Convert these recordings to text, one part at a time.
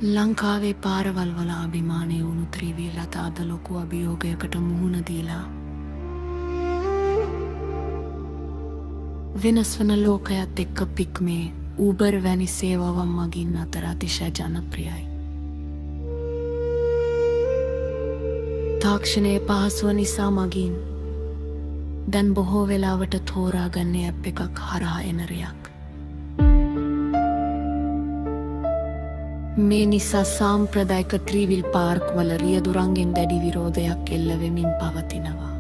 ලංකාවේ පාරවල් වල අභිමානය වුණු ත්‍රිවීලත් අද ලොකු අභියෝගයකට මුහුණ දීලා වෙනස් වන ලෝකයත් එක්ක පික්මේ ඌබර් වැනි සේවාවන් මගින් අතර අතිශය ජනප්‍රියයි. තාක්ෂණයේ පහසුව නිසා මගින් දැන් බොහෝ වෙලාවට තෝරාගන්නේ ඇප් එකක් හරහා එන රියක්. මේ නිසා සාම්ප්‍රදායික ත්‍රිවිල් පාර්ක් වල රියදුරන්ගෙන් දැඩි විරෝධයක් එල්ල වෙමින් පවතිනවා.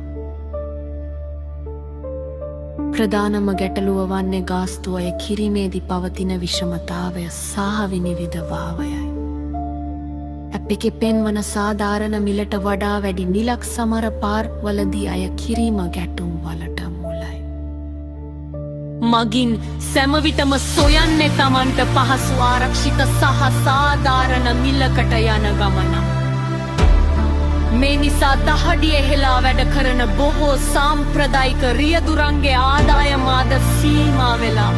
ප්‍රධානම ගැටලුව වන්නේ ගාස්තුව අය කිරීමේදී පවතින විෂමතාවය සහ විනිවිදභාවයයි. ඇප් එකේ පෙන්වන සාධාරණ මිලට වඩා වැඩි මිලක් සමහර පාර්ක් වලදී අය කිරීම ගැටුම් වලට මුලයි. මගින් සැමවිටම සොයන්නේ Tamanට පහසු ආරක්ෂිත සහ සාධාරණ මිලකට යන ගමන. මේ නිසා දහඩිය හෙලා වැඩ කරන බොහෝ සාම්ප්‍රදායික රියදුරන්ගේ ආදායම අද සීමා වෙලා.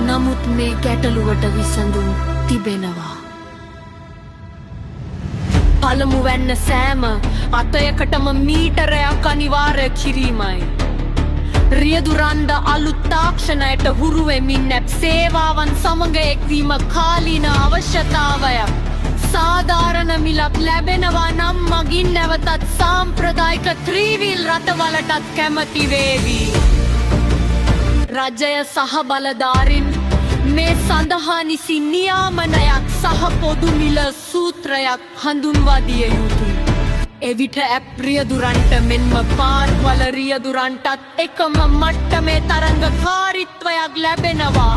නමුත් මේ ගැටලුවට විසඳුම් තිබෙනවා. පළමු වෙන්න සෑම අතයකටම මීටරයක් අනිවාර්ය කිරීමයි. රියදුරන්ද අලුත් තාක්ෂණයට හුරු වෙමින් ඇප් සේවාවන් සමග එක්වීම කාලීන අවශ්‍යතාවයක්. සාධාරණ මිලක් ලැබෙනවා නම් මගින් නැවතත් සාම්ප්‍රදායික ත්‍රිවිල් රටවලටත් කැමති වේවි. රජය සහ බලධාරීන් මේ සඳහා නිසි නියාමනයක් සහ පොදු මිල සූත්‍රයක් හඳුන්වා දිය යුතුයි. එවිට ඇප් රියදුරන්ට මෙන්ම පාර්වල රියදුරන්ටත් එකම මට්ටමේ තරංගකාරීත්වයක් ලැබෙනවා.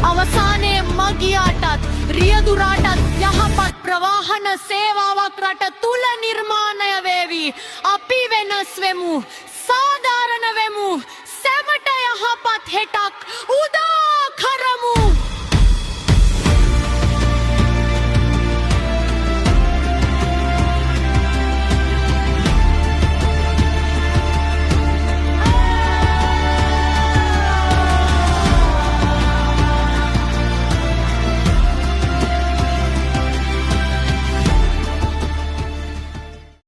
අවසානයේ මගියාටත් රියදුරාටත් යහපත් ප්‍රවාහන සේවාවක් රට තුල නිර්මාණය වේවි. අපි වෙනස් වෙමු.